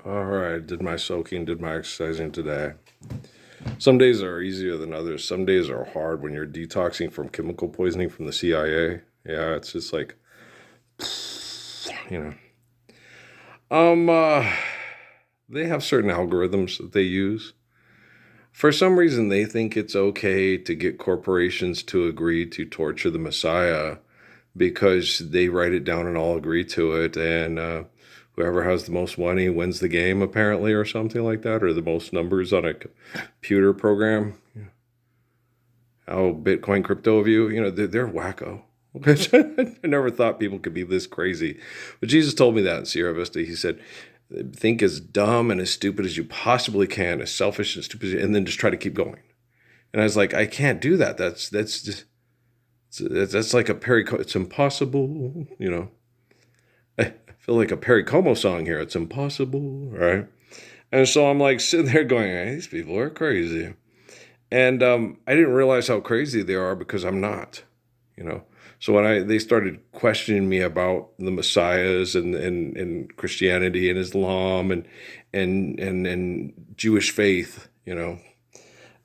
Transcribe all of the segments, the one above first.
All right, did my soaking, did my exercising today. Some days are easier than others. Some days are hard when you're detoxing from chemical poisoning from the CIA. Yeah, it's just like, you know. Um, uh, they have certain algorithms that they use. For some reason, they think it's okay to get corporations to agree to torture the Messiah because they write it down and all agree to it. And whoever has the most money wins the game, apparently, or something like that, or the most numbers on a computer program. How Bitcoin crypto view, they're wacko. I never thought people could be this crazy. But Jesus told me that in Sierra Vista. He said, think as dumb and as stupid as you possibly can, as selfish and stupid, and then just try to keep going. And I was like, I can't do that. That's just that's like a Perry. It's impossible. I feel like a Perry Como song here. It's impossible, right? And so I'm like sitting there going, hey, these people are crazy. And I didn't realize how crazy they are because I'm not, you know. So when they started questioning me about the messiahs and Christianity and Islam and Jewish faith,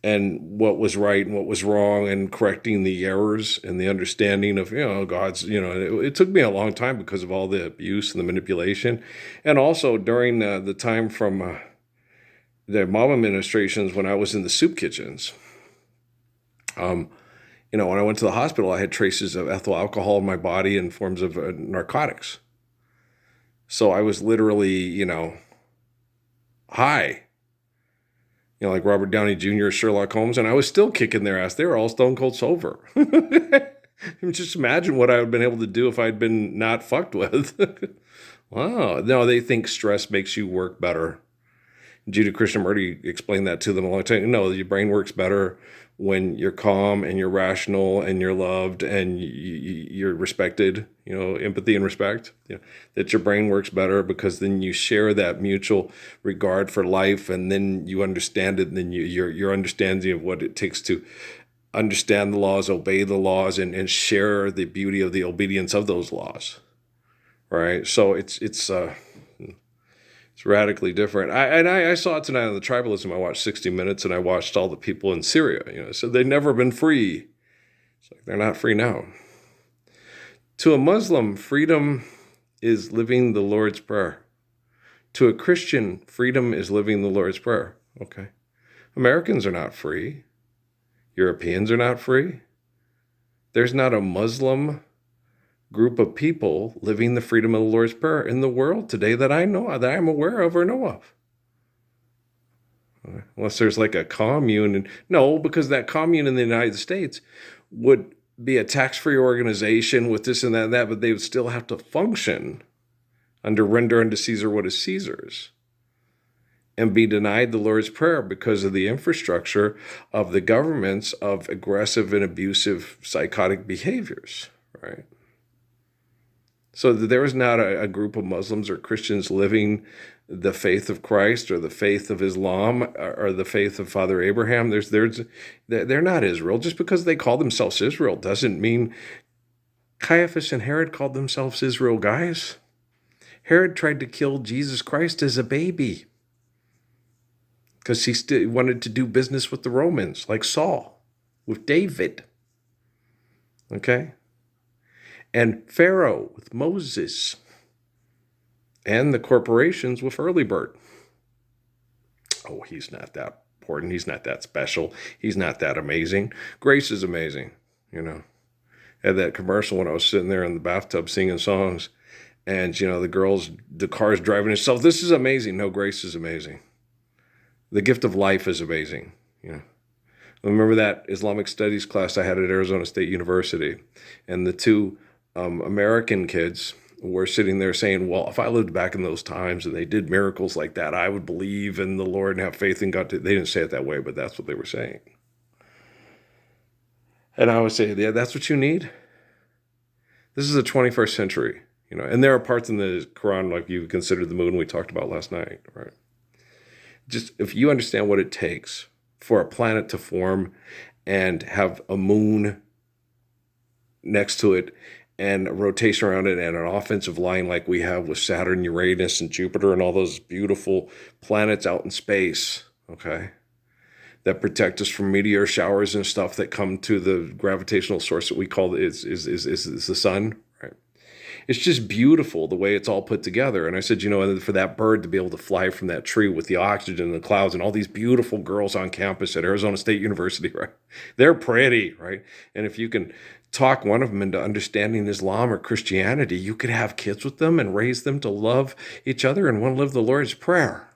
and what was right and what was wrong and correcting the errors and the understanding of God's, it took me a long time because of all the abuse and the manipulation, and also during the time from the Obama administrations when I was in the soup kitchens. When I went to the hospital, I had traces of ethyl alcohol in my body in forms of narcotics. So I was literally, high, like Robert Downey Jr., Sherlock Holmes, and I was still kicking their ass. They were all stone cold sober. Just imagine what I would have been able to do if I'd been not fucked with. Wow. No, they think stress makes you work better. Judah Krishnamurti explained that to them a long time. No, your brain works better when you're calm and you're rational and you're loved and you're respected, empathy and respect. That your brain works better because then you share that mutual regard for life, and then you understand it, and then your understanding of what it takes to understand the laws, obey the laws, and share the beauty of the obedience of those laws. Right? So it's radically different. I saw it tonight on the tribalism. I watched 60 Minutes and I watched all the people in Syria. So they've never been free. It's like they're not free now. To a Muslim, freedom is living the Lord's Prayer. To a Christian, freedom is living the Lord's Prayer. Okay. Americans are not free. Europeans are not free. There's not a Muslim group of people living the freedom of the Lord's Prayer in the world today that I know, that I'm aware of or know of. Unless there's like a commune. No, because that commune in the United States would be a tax-free organization with this and that, but they would still have to function under render unto Caesar what is Caesar's and be denied the Lord's Prayer because of the infrastructure of the governments of aggressive and abusive psychotic behaviors, right? So there is not a group of Muslims or Christians living the faith of Christ or the faith of Islam or the faith of Father Abraham. They're not Israel. Just because they call themselves Israel doesn't mean Caiaphas and Herod called themselves Israel, guys. Herod tried to kill Jesus Christ as a baby because he still wanted to do business with the Romans, like Saul, with David. Okay? And Pharaoh with Moses, and the corporations with Early Bird. Oh, he's not that important. He's not that special. He's not that amazing. Grace is amazing, I had that commercial when I was sitting there in the bathtub singing songs, and, the car's driving itself. This is amazing. No, Grace is amazing. The gift of life is amazing, Remember that Islamic studies class I had at Arizona State University, and the two American kids were sitting there saying, well, if I lived back in those times and they did miracles like that, I would believe in the Lord and have faith in God. They didn't say it that way, but that's what they were saying. And I would say, yeah, that's what you need. This is the 21st century, and there are parts in the Quran, like you considered the moon we talked about last night, right? Just if you understand what it takes for a planet to form and have a moon next to it and a rotation around it and an offensive line like we have with Saturn, Uranus, and Jupiter and all those beautiful planets out in space, okay, that protect us from meteor showers and stuff that come to the gravitational source that we call is the sun, right? It's just beautiful the way it's all put together. And I said, and for that bird to be able to fly from that tree with the oxygen and the clouds and all these beautiful girls on campus at Arizona State University, right? They're pretty, right? And if you can talk one of them into understanding Islam or Christianity, you could have kids with them and raise them to love each other and want to live the Lord's Prayer.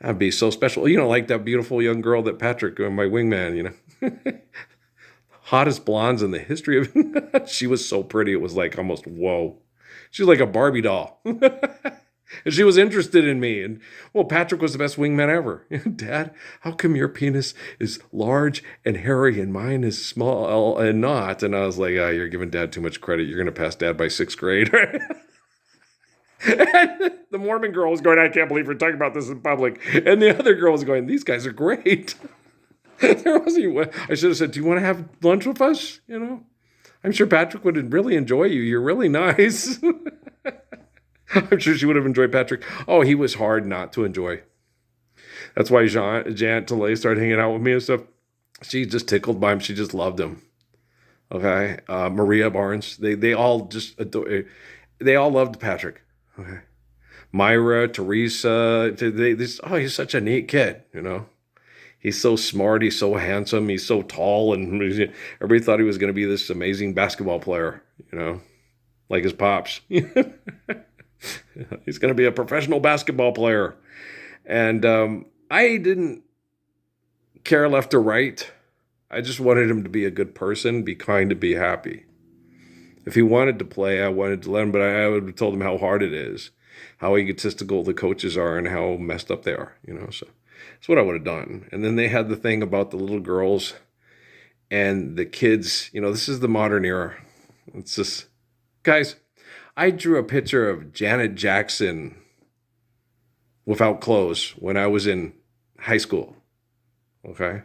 That'd be so special. Like that beautiful young girl that Patrick, my wingman, hottest blondes in the history of she was so pretty. It was like almost, whoa. She was like a Barbie doll. And she was interested in me. And well, Patrick was the best wingman ever. Dad, how come your penis is large and hairy and mine is small and not? And I was like, oh, you're giving Dad too much credit. You're going to pass Dad by 6th grade. And the Mormon girl was going, I can't believe we're talking about this in public. And the other girl was going, these guys are great. There wasn't. I should have said, do you want to have lunch with us? I'm sure Patrick would really enjoy you. You're really nice. I'm sure she would have enjoyed Patrick. Oh, he was hard not to enjoy. That's why Janet Delay started hanging out with me and stuff. She just tickled by him. She just loved him. Okay. Maria Barnes. They all just adore. They all loved Patrick. Okay. Myra, Teresa. He's such a neat kid, He's so smart. He's so handsome. He's so tall. And everybody thought he was going to be this amazing basketball player, like his pops. He's going to be a professional basketball player. And I didn't care left or right. I just wanted him to be a good person, be kind, and be happy. If he wanted to play, I wanted to let him, but I would have told him how hard it is, how egotistical the coaches are, and how messed up they are, So that's what I would have done. And then they had the thing about the little girls and the kids. This is the modern era. It's just, guys, I drew a picture of Janet Jackson without clothes when I was in high school, okay?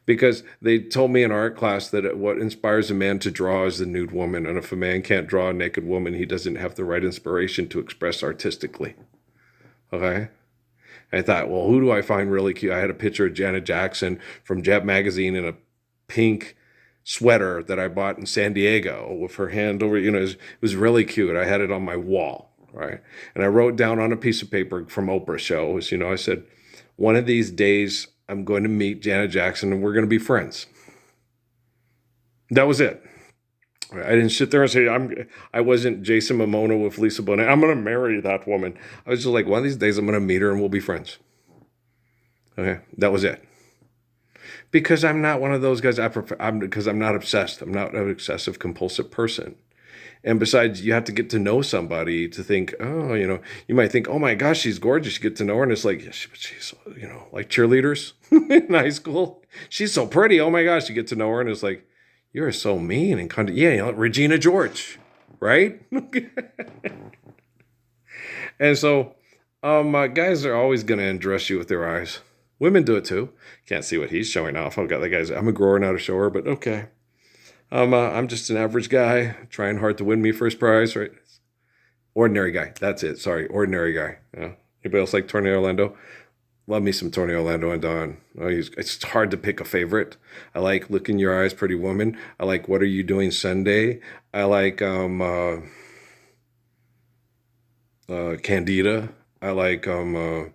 Because they told me in art class that what inspires a man to draw is the nude woman. And if a man can't draw a naked woman, he doesn't have the right inspiration to express artistically, okay? I thought, well, who do I find really cute? I had a picture of Janet Jackson from Jet Magazine in a pink sweater that I bought in San Diego with her hand over, it was really cute. I had it on my wall, right? And I wrote down on a piece of paper from Oprah's show, I said, one of these days I'm going to meet Janet Jackson and we're going to be friends. That was it. I didn't sit there and say, I wasn't Jason Momoa with Lisa Bonet. I'm going to marry that woman. I was just like, one of these days I'm going to meet her and we'll be friends. Okay, that was it. Because I'm not one of those guys. Because I'm not obsessed. I'm not an obsessive compulsive person. And besides, you have to get to know somebody to think, oh, you might think, oh my gosh, she's gorgeous. You get to know her and it's like, yeah, she's, like cheerleaders in high school. She's so pretty. Oh my gosh, you get to know her and it's like, you're so mean and yeah, Regina George, right? And so, guys are always going to undress you with their eyes. Women do it too. Can't see what he's showing off. I've got the guys. I'm a grower, not a shower, but okay. I'm just an average guy trying hard to win me first prize, right? Ordinary guy. That's it. Sorry, ordinary guy. Anybody else like Tony Orlando? Love me some Tony Orlando and Don. It's hard to pick a favorite. I like Look in Your Eyes, Pretty Woman. I like What Are You Doing Sunday? I like Candida. I like Who's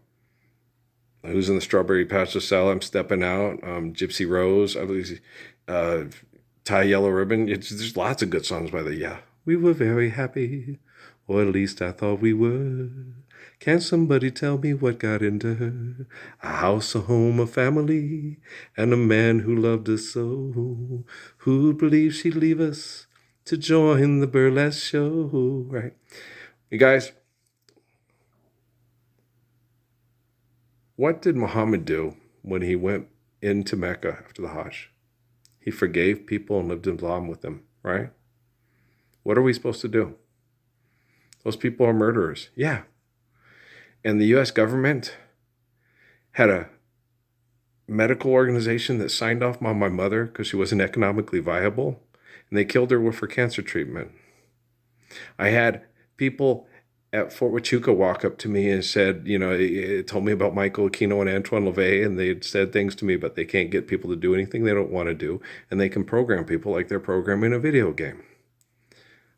in the Strawberry Patch to Sell? I'm Stepping Out. Gypsy Rose. I believe Tie Yellow Ribbon. There's lots of good songs by the yeah. We were very happy, or at least I thought we were. Can somebody tell me what got into her? A house, a home, a family, and a man who loved us so. Who'd believe she'd leave us to join the burlesque show? Right. You guys, what did Muhammad do when he went into Mecca after the Hajj? He forgave people and lived in Islam with them, right? What are we supposed to do? Those people are murderers. Yeah. And the U.S. government had a medical organization that signed off on my mother because she wasn't economically viable, and they killed her with her cancer treatment. I had people at Fort Huachuca walk up to me and said, it told me about Michael Aquino and Antoine LaVey, and they had said things to me, but they can't get people to do anything they don't want to do, and they can program people like they're programming a video game.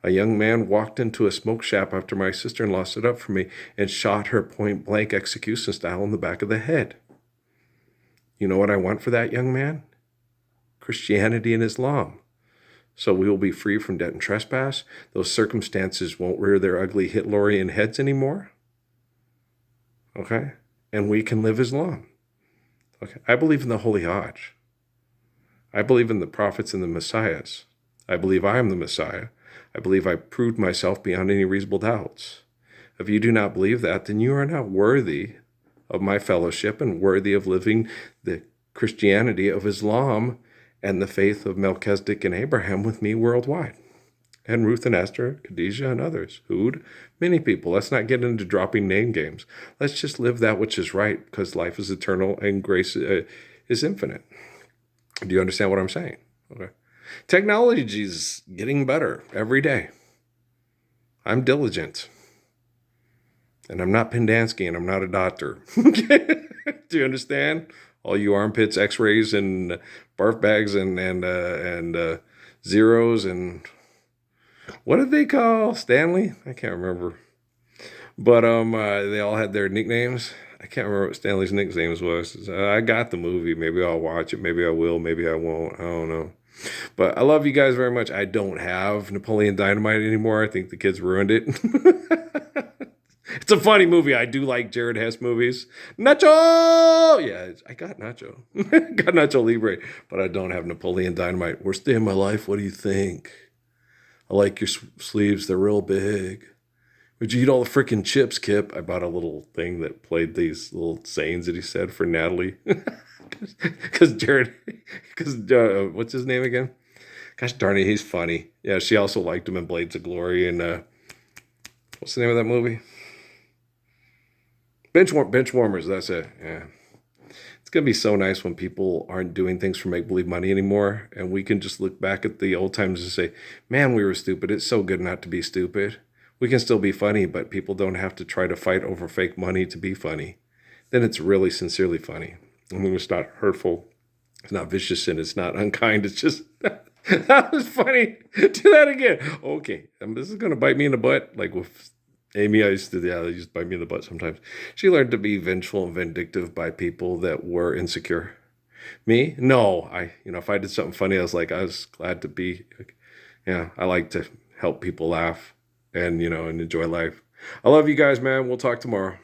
A young man walked into a smoke shop after my sister-in-law stood up for me and shot her point-blank execution style in the back of the head. You know what I want for that young man? Christianity and Islam. So we will be free from debt and trespass. Those circumstances won't rear their ugly Hitlerian heads anymore. Okay? And we can live Islam. Okay? I believe in the Holy Hajj. I believe in the prophets and the messiahs. I believe I am the Messiah. I believe I proved myself beyond any reasonable doubts. If you do not believe that, then you are not worthy of my fellowship and worthy of living the Christianity of Islam and the faith of Melchizedek and Abraham with me worldwide. And Ruth and Esther, Khadijah and others. Hood, many people. Let's not get into dropping name games. Let's just live that which is right, because life is eternal and grace is infinite. Do you understand what I'm saying? Okay. Technology is getting better every day. I'm diligent. And I'm not Pendansky, and I'm not a doctor. Do you understand? All you armpits, x-rays, and barf bags, and zeros, and what did they call Stanley? I can't remember. But they all had their nicknames. I can't remember what Stanley's nicknames was. I got the movie. Maybe I'll watch it. Maybe I will. Maybe I won't. I don't know. But I love you guys very much. I don't have Napoleon Dynamite anymore. I think the kids ruined it. It's a funny movie. I do like Jared Hess movies. Nacho! Yeah, I got Nacho. Got Nacho Libre, but I don't have Napoleon Dynamite. Worst day of my life. What do you think? I like your sleeves. They're real big. Would you eat all the freaking chips, Kip? I bought a little thing that played these little sayings that he said for Natalie. Because Jared, what's his name again? Gosh darn it, he's funny. Yeah, she also liked him in Blades of Glory. And what's the name of that movie? Bench warmers, that's it. Yeah. It's going to be so nice when people aren't doing things for make-believe money anymore. And we can just look back at the old times and say, man, we were stupid. It's so good not to be stupid. We can still be funny, but people don't have to try to fight over fake money to be funny. Then it's really sincerely funny. I mean, it's not hurtful. It's not vicious, and it's not unkind. It's just, that was funny. Do that again. Okay. This is going to bite me in the butt. Like with Amy, they used to bite me in the butt sometimes. She learned to be vengeful and vindictive by people that were insecure. Me? No. If I did something funny, I was glad to be, I like to help people laugh and enjoy life. I love you guys, man. We'll talk tomorrow.